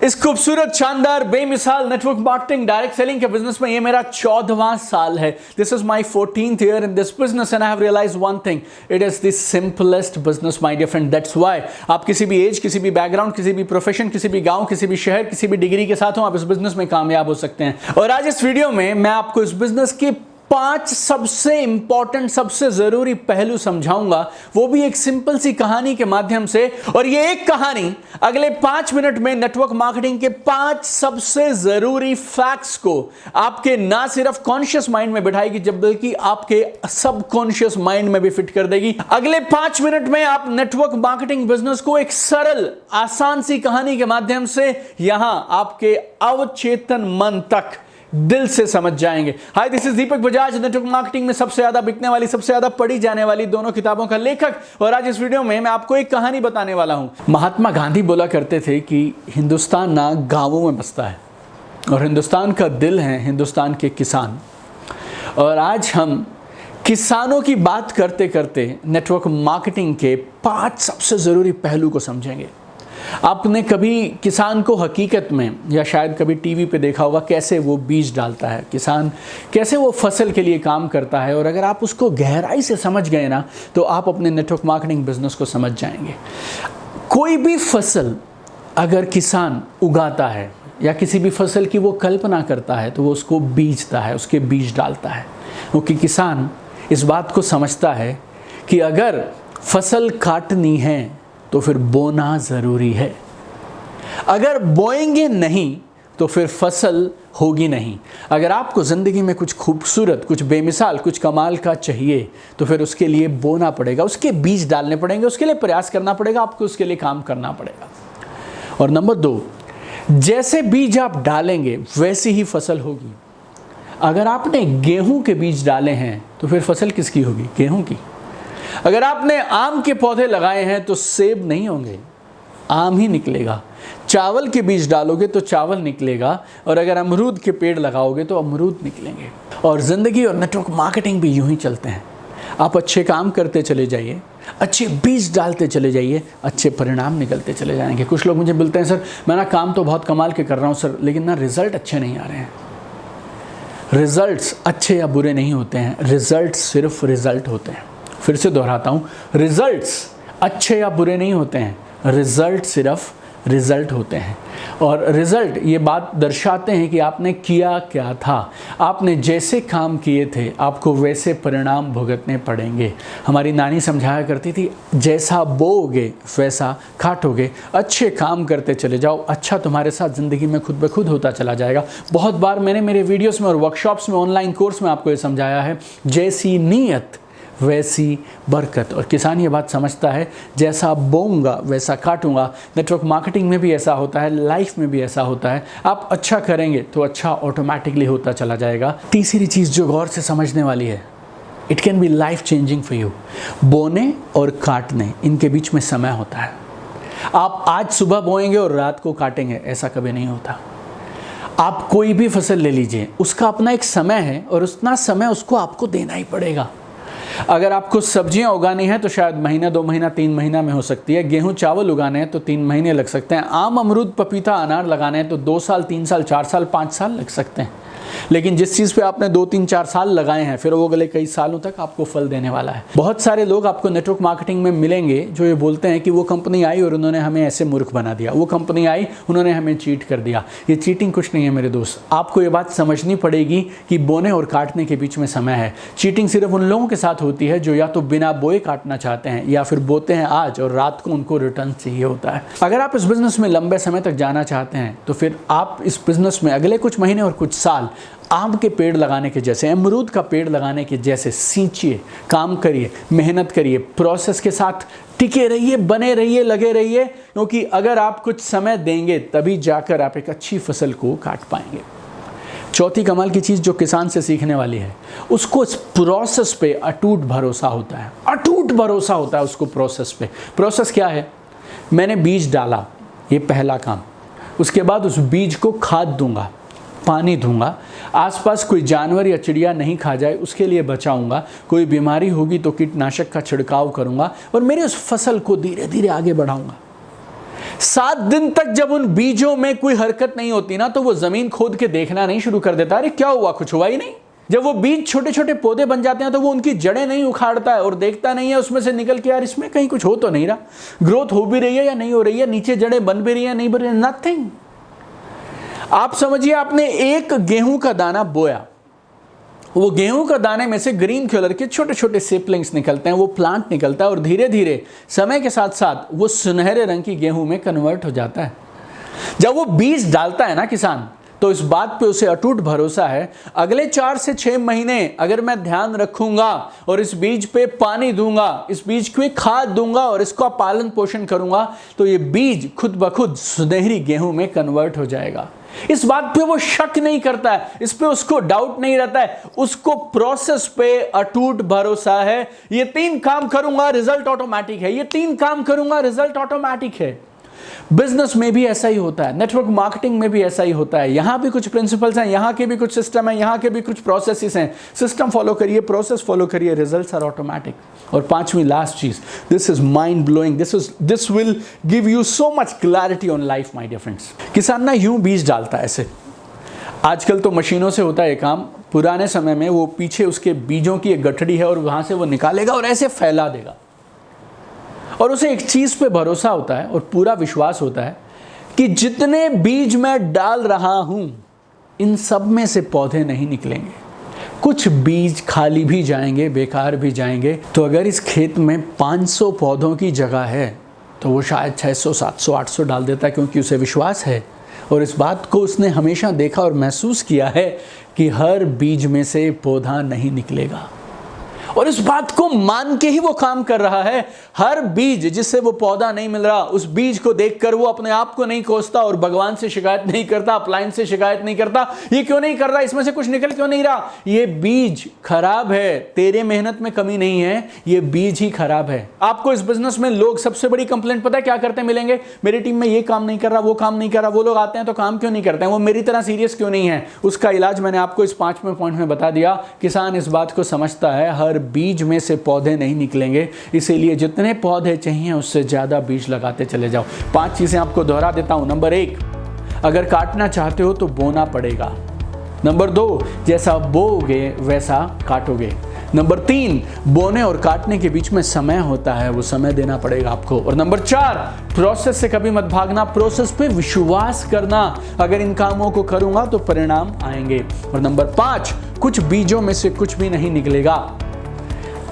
इस खूबसूरत शानदार बेमिसाल नेटवर्क मार्केटिंग डायरेक्ट सेलिंग के बिजनेस में ये मेरा 14वां साल है। This is my 14th year in this business and I have realised one thing, it is the simplest business my dear friend. That's why आप किसी भी एज, किसी भी बैकग्राउंड, किसी भी प्रोफेशन, किसी भी गांव, किसी भी शहर, किसी भी डिग्री के साथ हो, आप इस बिजनेस में कामयाब हो सकते हैं। और आज इस वीडियो में मैं आपको इस बिजनेस की 5 सबसे इंपॉर्टेंट, सबसे जरूरी पहलू समझाऊंगा, वो भी एक सिंपल सी कहानी के माध्यम से। और ये एक कहानी अगले 5 मिनट में नेटवर्क मार्केटिंग के 5 सबसे जरूरी फैक्ट्स को आपके ना सिर्फ कॉन्शियस माइंड में बिठाएगी, जब बल्कि आपके सबकॉन्शियस माइंड में भी फिट कर देगी। अगले 5 मिनट में आप नेटवर्क मार्केटिंग बिजनेस को एक सरल, आसान सी कहानी के माध्यम से यहां आपके अवचेतन मन तक दिल से समझ जाएंगे। Hi, this is Deepak Bajaj, network marketing में सबसे ज्यादा बिकने वाली, सबसे ज्यादा पढ़ी जाने वाली दोनों किताबों का लेखक। और आज इस वीडियो में मैं आपको एक कहानी बताने वाला हूं। महात्मा गांधी बोला करते थे कि हिंदुस्तान ना गांवों में बसता है और हिंदुस्तान का दिल है हिंदुस्तान के किसान। और आज हम किसानों की बात करते करते नेटवर्क मार्केटिंग के 5 सबसे जरूरी पहलू को समझेंगे। आपने कभी किसान को हकीकत में या शायद कभी टीवी पे देखा होगा, कैसे वो बीज डालता है, किसान कैसे वो फसल के लिए काम करता है। और अगर आप उसको गहराई से समझ गए ना, तो आप अपने नेटवर्क मार्केटिंग बिजनेस को समझ जाएंगे। कोई भी फसल अगर किसान उगाता है या किसी भी फसल की वो कल्पना करता है, तो वो उसको बीजता है, उसके बीज डालता है, क्योंकि किसान इस बात को समझता है कि अगर फसल काटनी है तो फिर बोना ज़रूरी है। अगर बोएंगे नहीं तो फिर फसल होगी नहीं। अगर आपको ज़िंदगी में कुछ खूबसूरत, कुछ बेमिसाल, कुछ कमाल का चाहिए, तो फिर उसके लिए बोना पड़ेगा, उसके बीज डालने पड़ेंगे, उसके लिए प्रयास करना पड़ेगा, आपको उसके लिए काम करना पड़ेगा। और नंबर 2, जैसे बीज आप डालेंगे वैसी ही फसल होगी। अगर आपने गेहूं के बीज डाले हैं तो फिर फसल किसकी होगी? गेहूं की। अगर आपने आम के पौधे लगाए हैं तो सेब नहीं होंगे, आम ही निकलेगा। चावल के बीज डालोगे तो चावल निकलेगा, और अगर अमरूद के पेड़ लगाओगे तो अमरूद निकलेंगे। और ज़िंदगी और नेटवर्क मार्केटिंग भी यूं ही चलते हैं। आप अच्छे काम करते चले जाइए, अच्छे बीज डालते चले जाइए, अच्छे परिणाम निकलते चले जाएंगे। कुछ लोग मुझे बोलते हैं, सर मैं ना काम तो बहुत कमाल के कर रहा हूँ सर, लेकिन ना रिजल्ट अच्छे नहीं आ रहे हैं। रिजल्ट्स अच्छे या बुरे नहीं होते हैं, रिजल्ट सिर्फ रिजल्ट होते हैं। फिर से दोहराता हूँ, रिजल्ट्स अच्छे या बुरे नहीं होते हैं, रिजल्ट सिर्फ रिजल्ट होते हैं। और रिजल्ट ये बात दर्शाते हैं कि आपने किया क्या था। आपने जैसे काम किए थे आपको वैसे परिणाम भुगतने पड़ेंगे। हमारी नानी समझाया करती थी, जैसा बोओगे वैसा काटोगे। अच्छे काम करते चले जाओ, अच्छा तुम्हारे साथ ज़िंदगी में खुद ब खुद होता चला जाएगा। बहुत बार मैंने मेरे वीडियोस में और वर्कशॉप्स में, ऑनलाइन कोर्स में आपको ये समझाया है, जैसी नीयत वैसी बरकत। और किसान ये बात समझता है, जैसा बोऊंगा वैसा काटूंगा। नेटवर्क मार्केटिंग में भी ऐसा होता है, लाइफ में भी ऐसा होता है। आप अच्छा करेंगे तो अच्छा ऑटोमेटिकली होता चला जाएगा। तीसरी चीज़ जो गौर से समझने वाली है, it can be life changing for you. बोने और काटने, इनके बीच में समय होता है। आप आज सुबह बोएंगे और रात को काटेंगे, ऐसा कभी नहीं होता। आप कोई भी फसल ले लीजिए, उसका अपना एक समय है और उतना समय उसको आपको देना ही पड़ेगा। अगर आपको सब्जियां उगानी है तो शायद महीना, 2 महीना, 3 महीना में हो सकती है। गेहूं चावल उगाने हैं तो 3 महीने लग सकते हैं। आम, अमरूद, पपीता, अनार लगाने हैं तो 2 साल, 3 साल, 4 साल, 5 साल लग सकते हैं। लेकिन जिस चीज़ पे आपने 2, 3, 4 साल लगाए हैं, फिर वो अगले कई सालों तक आपको फल देने वाला है। बहुत सारे लोग आपको नेटवर्क मार्केटिंग में मिलेंगे जो ये बोलते हैं कि वो कंपनी आई और उन्होंने हमें ऐसे मूर्ख बना दिया, वो कंपनी आई उन्होंने हमें चीट कर दिया। ये चीटिंग कुछ नहीं है मेरे दोस्त। आपको ये बात समझनी पड़ेगी कि बोने और काटने के बीच में समय है। चीटिंग सिर्फ उन लोगों के साथ होती है जो या तो बिना बोए काटना चाहते हैं, या फिर बोते हैं आज और रात को उनको रिटर्न चाहिए होता है। अगर आप इस बिजनेस में लंबे समय तक जाना चाहते हैं तो फिर आप इस बिजनेस में अगले कुछ महीने और कुछ साल आम के पेड़ लगाने के जैसे, अमरूद का पेड़ लगाने के जैसे सींचिए, काम करिए, मेहनत करिए, प्रोसेस के साथ टिके रहिए, बने रहिए, लगे रहिए। क्योंकि अगर आप कुछ समय देंगे तभी जाकर आप एक अच्छी फसल को काट पाएंगे। चौथी कमाल की चीज़ जो किसान से सीखने वाली है, उसको इस प्रोसेस पे अटूट भरोसा होता है। अटूट भरोसा होता है उसको प्रोसेस पे। प्रोसेस क्या है? मैंने बीज डाला, ये पहला काम। उसके बाद उस बीज को खाद दूंगा, पानी दूंगा, आसपास कोई जानवर या चिड़िया नहीं खा जाए उसके लिए बचाऊंगा, कोई बीमारी होगी तो कीटनाशक का छिड़काव करूंगा और मेरे उस फसल को धीरे धीरे आगे बढ़ाऊंगा। 7 दिन तक जब उन बीजों में कोई हरकत नहीं होती ना, तो वो जमीन खोद के देखना नहीं शुरू कर देता, अरे क्या हुआ, कुछ हुआ ही नहीं। जब वो बीज छोटे छोटे पौधे बन जाते हैं तो वो उनकी जड़ें नहीं उखाड़ता है और देखता नहीं है उसमें से निकल के, यार इसमें कहीं कुछ हो तो नहीं रहा, ग्रोथ हो भी रही है या नहीं हो रही है, नीचे जड़ें बन भी रही है नहीं बन रही है, नथिंग। आप समझिए आपने एक गेहूं का दाना बोया, वो गेहूं का दाने में से ग्रीन कलर के छोटे छोटे सेपलिंग्स निकलते हैं, वो प्लांट निकलता है और धीरे धीरे समय के साथ साथ वो सुनहरे रंग की गेहूं में कन्वर्ट हो जाता है। जब वो बीज डालता है ना किसान, तो इस बात पे उसे अटूट भरोसा है, अगले 4 से 6 महीने अगर मैं ध्यान रखूंगा और इस बीज पे पानी दूंगा, इस बीज को खाद दूंगा और इसका पालन पोषण करूंगा, तो ये बीज खुद ब खुद सुनहरी गेहूं में कन्वर्ट हो जाएगा। इस बात पे वो शक नहीं करता है, इस पे उसको डाउट नहीं रहता है, उसको प्रोसेस पे अटूट भरोसा है। ये 3 काम करूंगा रिजल्ट ऑटोमेटिक है, ये 3 काम करूंगा रिजल्ट ऑटोमेटिक है। बिजनेस में भी ऐसा ही होता है, नेटवर्क मार्केटिंग में भी ऐसा ही होता है। यहां भी कुछ प्रिंसिपल्स हैं, यहां के भी कुछ सिस्टम है, यहां के भी कुछ प्रोसेसेस हैं। सिस्टम फॉलो करिए, प्रोसेस फॉलो करिए, रिजल्ट्स आर ऑटोमेटिक। और 5वीं लास्ट चीज, this is mind blowing, this will give you so much clarity on life my dear friends. किसान ना यूं बीज डालता है ऐसे, आजकल तो मशीनों से होता है काम, पुराने समय में वो पीछे उसके बीजों की एक गठड़ी है और वहां से वो निकालेगा और ऐसे फैला देगा। और उसे एक चीज पे भरोसा होता है और पूरा विश्वास होता है कि जितने बीज मैं डाल रहा हूं, इन सब में से पौधे नहीं निकलेंगे, कुछ बीज खाली भी जाएंगे, बेकार भी जाएंगे। तो अगर इस खेत में 500 पौधों की जगह है तो वो शायद 600, 700, 800 डाल देता है, क्योंकि उसे विश्वास है और इस बात को उसने हमेशा देखा और महसूस किया है कि हर बीज में से पौधा नहीं निकलेगा। और इस बात को मान के ही वो काम कर रहा है। हर बीज जिससे वो पौधा नहीं मिल रहा, उस बीज को देखकर वो अपने आप को नहीं कोसता और भगवान से शिकायत नहीं करता, अप्लायंस से शिकायत नहीं करता, ये क्यों नहीं कर रहा, इसमें से कुछ निकल क्यों नहीं रहा, ये बीज खराब है, तेरे मेहनत में कमी नहीं है, ये बीज ही खराब है। आपको इस बिजनेस में लोग सबसे बड़ी कंप्लेंट पता है क्या करते मिलेंगे, मेरी टीम में ये काम नहीं कर रहा, वो काम नहीं कर रहा। वो लोग आते हैं तो काम क्यों नहीं करते हैं, वो मेरी तरह सीरियस क्यों नहीं है। उसका इलाज मैंने आपको इस 5वें पॉइंट में बता दिया। किसान इस बात को समझता है हर बीज में से पौधे नहीं निकलेंगे, इसीलिए जितने पौधे चाहिए उससे ज्यादा बीज लगाते चले जाओ। 5 चीजें आपको दोहरा देता हूं। नंबर 1, अगर काटना चाहते हो तो बोना पड़ेगा। नंबर 2, जैसा बोओगे वैसा काटोगे। नंबर 3, बोने और काटने के बीच में समय होता है, वो समय देना पड़ेगा आपको। और नंबर 4, प्रोसेस से कभी मत भागना, प्रोसेस पे विश्वास करना, अगर इन कामों को करूंगा तो परिणाम आएंगे। और नंबर 5, कुछ बीजों में से कुछ भी नहीं निकलेगा।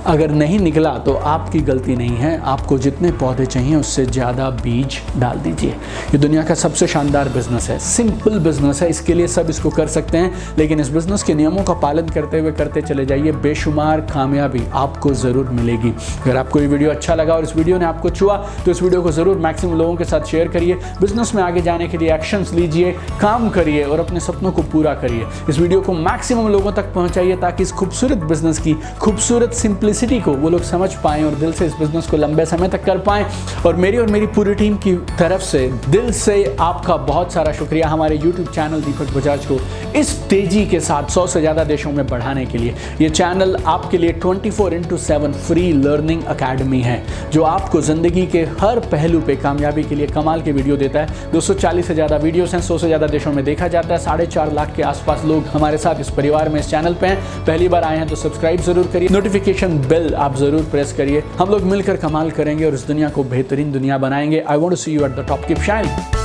अगर नहीं निकला तो आपकी गलती नहीं है, आपको जितने पौधे चाहिए उससे ज़्यादा बीज डाल दीजिए। ये दुनिया का सबसे शानदार बिजनेस है, सिंपल बिजनेस है, इसके लिए सब इसको कर सकते हैं, लेकिन इस बिजनेस के नियमों का पालन करते हुए करते चले जाइए, बेशुमार कामयाबी आपको ज़रूर मिलेगी। अगर आपको ये वीडियो अच्छा लगा और इस वीडियो ने आपको छुआ तो इस वीडियो को ज़रूर मैक्सिमम लोगों के साथ शेयर करिए। बिजनेस में आगे जाने के लिए एक्शंस लीजिए, काम करिए और अपने सपनों को पूरा करिए। इस वीडियो को मैक्सिमम लोगों तक पहुँचाइए ताकि इस खूबसूरत बिजनेस की खूबसूरत सिंपलिसिटी को वो लोग समझ पाएं और दिल से इस बिजनेस को लंबे समय तक कर पाएं। और मेरी और मेरी पूरी टीम की तरफ से दिल से आपका बहुत सारा शुक्रिया हमारे YouTube चैनल दीपक बजाज को इस तेजी के साथ 100 से ज़्यादा देशों में बढ़ाने के लिए। ये चैनल आपके लिए 24/7 फ्री लर्निंग अकेडमी है, जो आपको ज़िंदगी के हर पहलू पे कामयाबी के लिए कमाल के वीडियो देता है। 240 से ज़्यादा वीडियोस हैं, 100 से ज़्यादा देशों में देखा जाता है। 4.5 लाख के आसपास लोग हमारे साथ इस परिवार में, इस चैनल पे हैं। पहली बार आए हैं तो सब्सक्राइब जरूर करिए, नोटिफिकेशन बेल आप जरूर प्रेस करिए। हम लोग मिलकर कमाल करेंगे और इस दुनिया को बेहतरीन दुनिया बनाएंगे। I want to see you at the top. Keep shining.